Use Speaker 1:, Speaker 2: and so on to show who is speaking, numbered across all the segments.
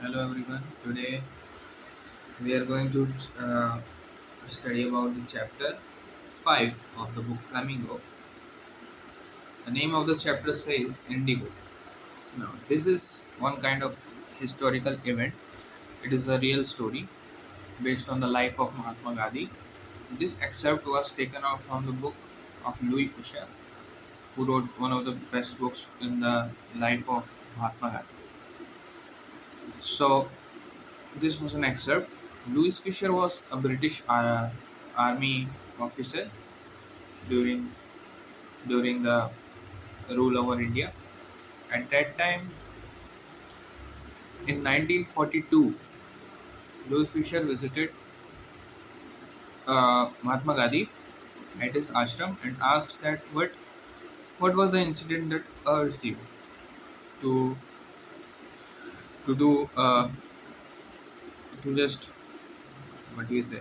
Speaker 1: Hello everyone. Today we are going to study about the chapter 5 of the book Flamingo. The name of the chapter says Indigo. Now, this is one kind of historical event. It is a real story based on the life of Mahatma Gandhi. This excerpt was taken out from the book of Louis Fisher, who wrote one of the best books in the life of Mahatma Gandhi. So, this was an excerpt. Louis Fisher was a British army officer during the rule over India. At that time, in 1942, Louis Fisher visited Mahatma Gandhi at his ashram and asked that what was the incident that urged you to do to just what do you say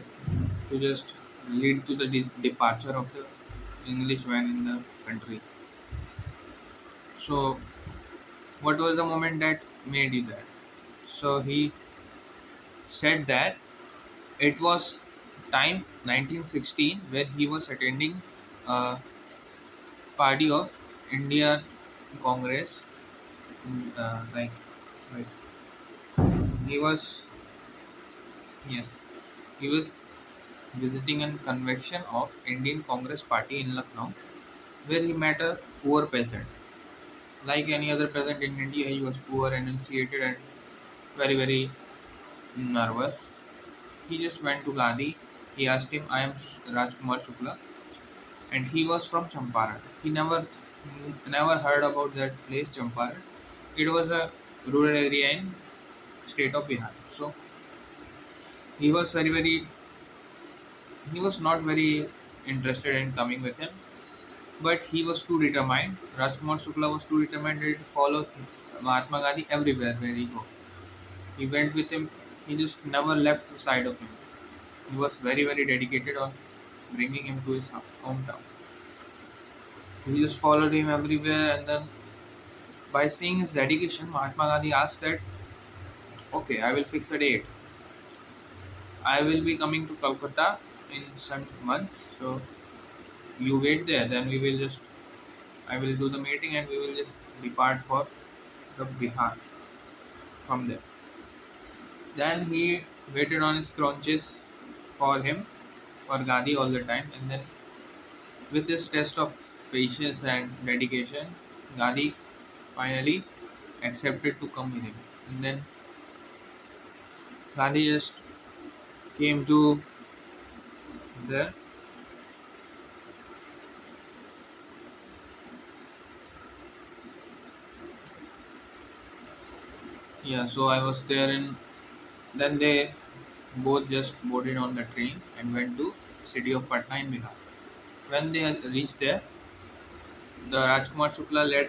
Speaker 1: to just lead to the departure of the English man in the country. So, what was the moment that made you that? So he said that it was time 1916 where he was attending a party of Indian Congress. Like, right. He was yes, he was visiting a convention of Indian Congress Party in Lucknow, where he met a poor peasant. Like any other peasant in India, he was poor, enunciated, and very nervous. He just went to Gandhi. He asked him, "I am Rajkumar Shukla," and he was from Champaran. He never heard about that place, Champaran. It was a rural area in state of Bihar. So he was he was not very interested in coming with him, but he was too determined. Rajkumar Shukla was too determined to follow Mahatma Gandhi everywhere where he go. He went with him. He just never left the side of him. He was very dedicated on bringing him to his hometown. He just followed him everywhere, and then by seeing his dedication, Mahatma Gandhi asked that, "Okay, I will fix a date. I will be coming to Calcutta in some months. So you wait there. Then I will do the meeting, and we will just depart for the Bihar from there." Then he waited on his crunches for him, for Gandhi all the time, and then with his test of patience and dedication, Gandhi finally accepted to come with him. And then Gandhi just came to the yeah. So I was there, and then they both just boarded on the train and went to city of Patna in Bihar. When they had reached there, the Rajkumar Shukla led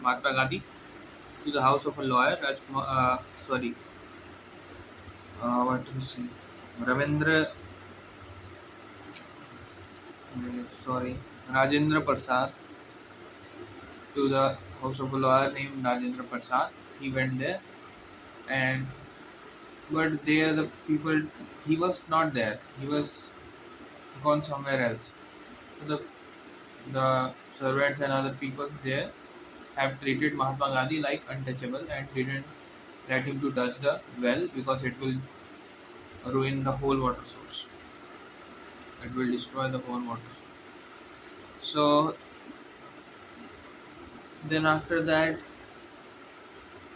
Speaker 1: Mahatma Gandhi to the house of a lawyer. What to say? Ravindra, sorry, Rajendra Prasad, to the house of a lawyer named Rajendra Prasad. He went there, and but there the people, he was not there. He was gone somewhere else. So the servants and other people there have treated Mahatma Gandhi like untouchable and didn't let him to touch the well because it will ruin the whole water source. It will destroy the whole water source. So then after that,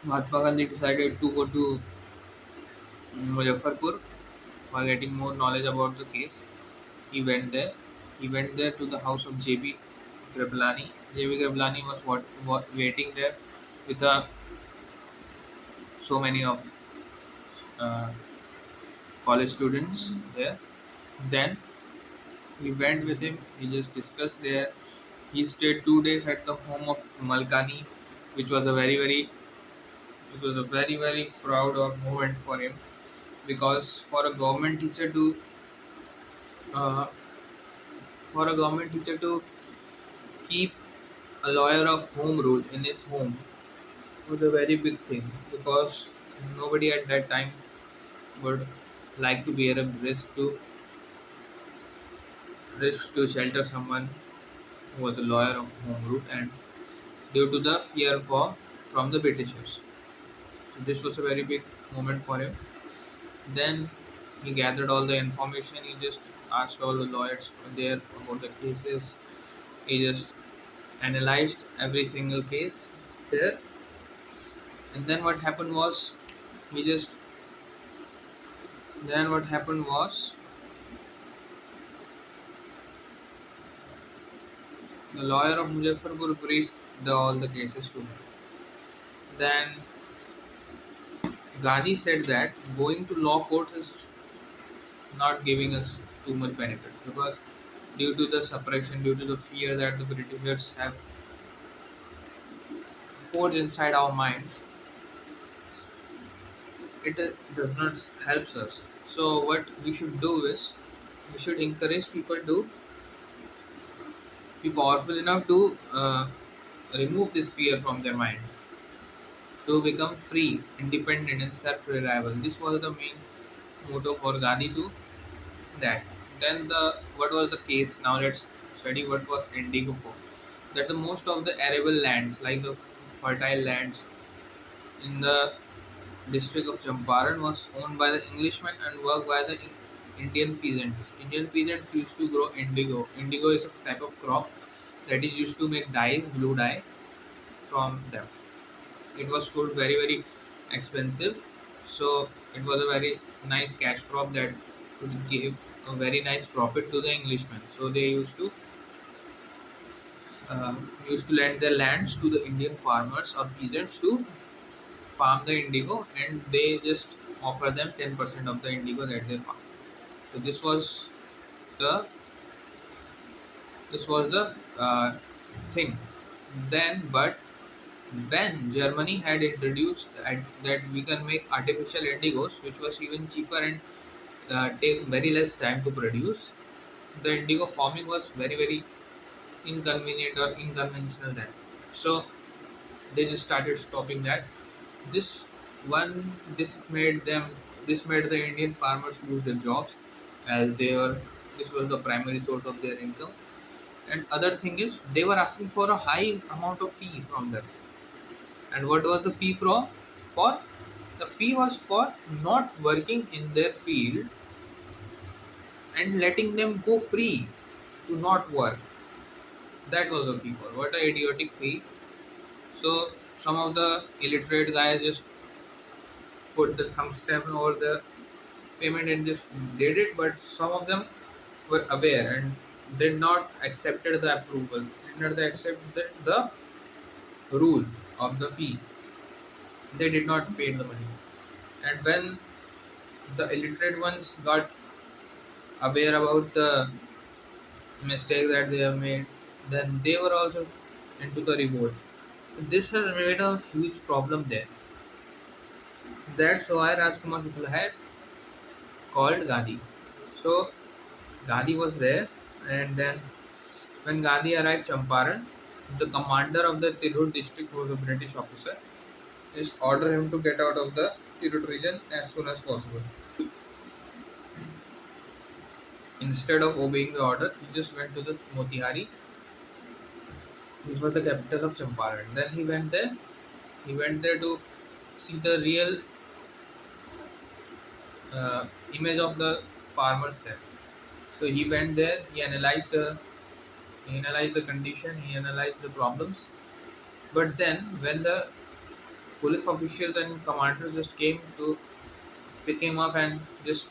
Speaker 1: Mahatma Gandhi decided to go to Muzaffarpur for getting more knowledge about the case. He went there. He went there to the house of J.B. Kriplani. J.B. Kriplani was waiting there with so many of uh, college students there. Then he went with him. He just discussed there. He stayed 2 days at the home of Malkani, which was a very proud of moment for him because uh, for a government teacher to keep a lawyer of home rule in his home was a very big thing because Nobody at that time would like to bear a risk to shelter someone who was a lawyer of home root, and due to the fear for from the Britishers. So this was a very big moment for him. Then he gathered all the information. He just asked all the lawyers there about the cases. He just analyzed every single case there. And then what happened was he just then what happened was the lawyer of Muzaffarpur briefed all the cases to him. Then Ghazi said that going to law court is not giving us too much benefit because due to the suppression, due to the fear that the Britishers have forged inside our mind, it does not helps us. So what we should do is we should encourage people to be powerful enough to remove this fear from their minds, to become free, independent, and self-reliable. This was the main motto for Gandhi to that. Then the what was the case? Now let's study what was Indigo for. That the most of the arable lands, like the fertile lands in the district of Champaran, was owned by the Englishmen and worked by the Indian peasants. Indian peasants used to grow indigo. Indigo is a type of crop that is used to make dyes, blue dye from them. It was sold very expensive, so it was a very nice cash crop that could give a very nice profit to the Englishmen. So they used to lend their lands to the Indian farmers or peasants to farm the indigo, and they just offer them 10% of the indigo that they farm. So the this was the thing. Then, but when Germany had introduced that we can make artificial indigos, which was even cheaper and take very less time to produce, the indigo farming was very inconvenient or unconventional then. So they just started stopping that. This this made the Indian farmers lose their jobs as this was the primary source of their income. And other thing is they were asking for a high amount of fee from them. And what was the fee for? The fee was for not working in their field and letting them go free to not work. That was the fee for. What a idiotic fee. So some of the illiterate guys just put the thumb stamp over the payment and just did it, but some of them were aware and did not accepted the approval, did not accept the rule of the fee. They did not pay the money. And when the illiterate ones got aware about the mistake that they have made, then they were also into the revolt. This has made a huge problem there. That's why Rajkumar Shukla had called Gandhi. So Gandhi was there, and then when Gandhi arrived Champaran, the commander of the Tirhut district was a British officer. Just ordered him to get out of the Tirhut region as soon as possible. Instead of obeying the order, he just went to the Motihari, which was the capital of Champaran. Then he went there. He went there to see the real image of the farmers there. So he went there. He analyzed the condition. He analyzed the problems. But then, when the police officials and commanders just came to pick him up and just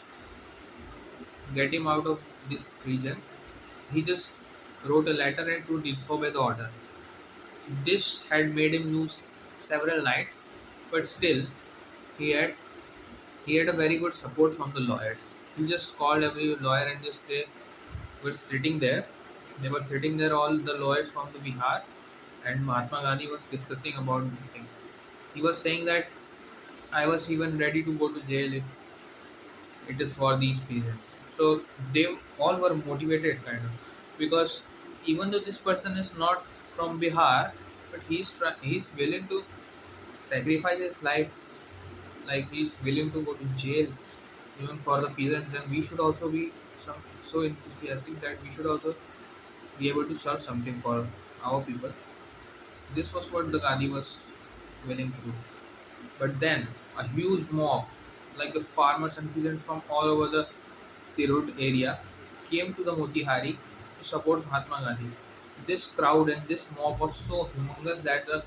Speaker 1: get him out of this region, he just wrote a letter and to disobey the order. This had made him lose several nights, but still he had he had a very good support from the lawyers. He just called every lawyer and just they were sitting there. They were sitting there, all the lawyers from the Bihar, and Mahatma Gandhi was discussing about the things. He was saying that I was even ready to go to jail if it is for these parents. So they all were motivated kind of because even though this person is not from Bihar, but he's willing to sacrifice his life like he's willing to go to jail even for the peasants, then we should also be some so enthusiastic that we should also be able to serve something for our people. This was what the Gandhi was willing to do. But then a huge mob, like the farmers and peasants from all over the Tirut area, came to the Motihari to support Mahatma Gandhi. This crowd and this mob was so humongous that the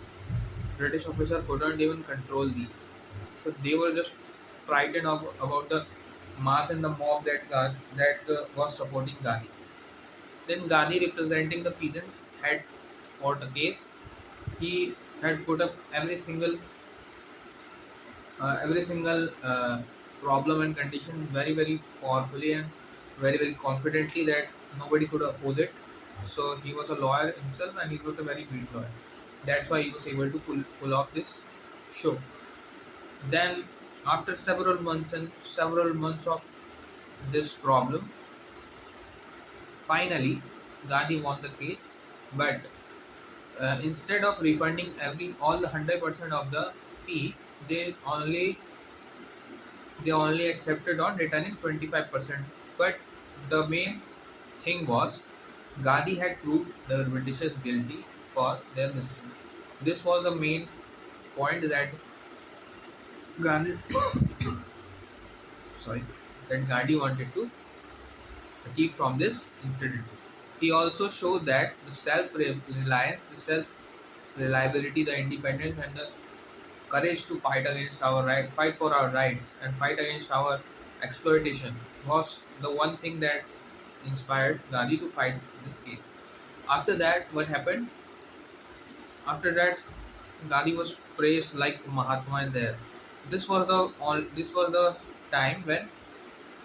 Speaker 1: British officer couldn't even control these. So they were just frightened about the mass and the mob that was supporting Gandhi. Then Gandhi, representing the peasants, had fought a case. He had put up every single problem and condition very very powerfully and very very confidently that nobody could oppose it. So he was a lawyer himself and he was a very great lawyer. That's why he was able to pull off this show. Then after several months of this problem, finally Gandhi won the case. But instead of refunding every all the 100% of the fee, they only they only accepted on returning 25%. But the main thing was Gandhi had proved the Britishers guilty for their mistake. This was the main point that Gandhi sorry that Gandhi wanted to achieve from this incident. He also showed that the self-reliance, the self-reliability, the independence, and the courage to fight for our rights, and fight against our exploitation was the one thing that inspired Gandhi to fight this case. After that, what happened? After that, Gandhi was praised like Mahatma in there. This was the time when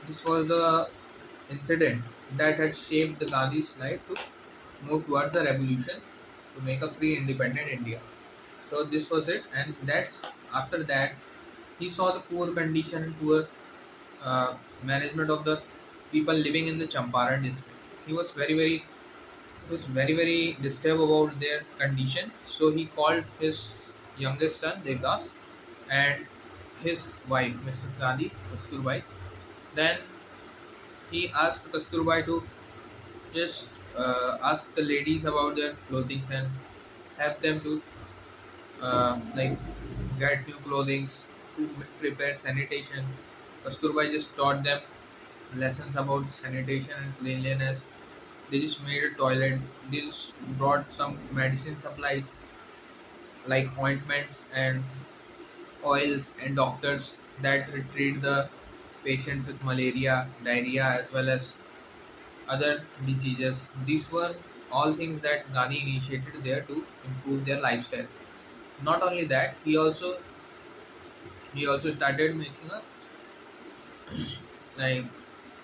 Speaker 1: this was the incident that had shaped the Gandhi's life to move towards the revolution to make a free independent India. So this was it, and that's after that he saw the poor condition and poor management of the people living in the Champaran district. He was very very disturbed about their condition. So he called his youngest son Devdas and his wife Mrs. Gandhi Kasturbai. Then he asked Kasturbai to just ask the ladies about their clothing and have them to like get new clothing, to prepare sanitation. Kasturbai just taught them lessons about sanitation and cleanliness. They just made a toilet. They just brought some medicine supplies like ointments and oils and doctors that treat the patient with malaria, diarrhea, as well as other diseases. These were all things that Gandhi initiated there to improve their lifestyle. Not only that, he also started making like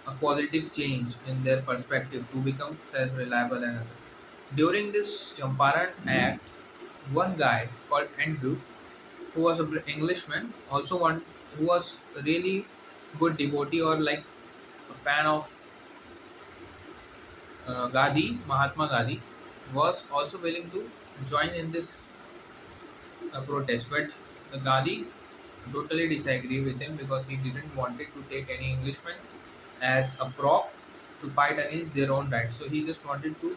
Speaker 1: a positive change in their perspective to become self-reliable and other. During this Champaran Act, one guy called Andrew, who was an Englishman, also one who was a really good devotee or like a fan of Mahatma Gandhi, was also willing to join in this protest. But the Gandhi totally disagreed with him because he didn't wanted to take any Englishman as a prop to fight against their own rights. So he just wanted to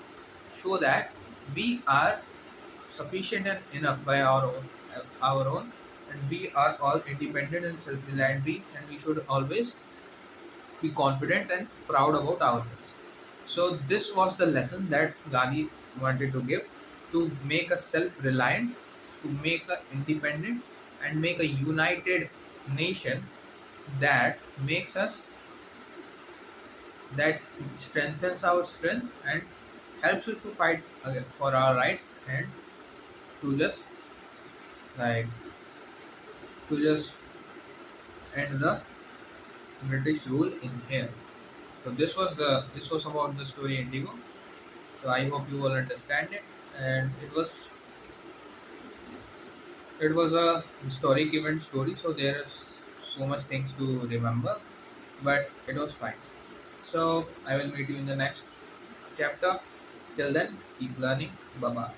Speaker 1: show that we are sufficient and enough by our own, and we are all independent and self-reliant beings, and we should always be confident and proud about ourselves. So this was the lesson that Gandhi wanted to give, to make us self-reliant, to make a independent and make a united nation that makes us that strengthens our strength and helps us to fight for our rights and to just like to just end the British rule in here. So this was about the story Indigo. So I hope you all understand it, and it was a historic event story. So there's so much things to remember, but it was fine. So I will meet you in the next chapter. Till then, keep learning. Bye bye.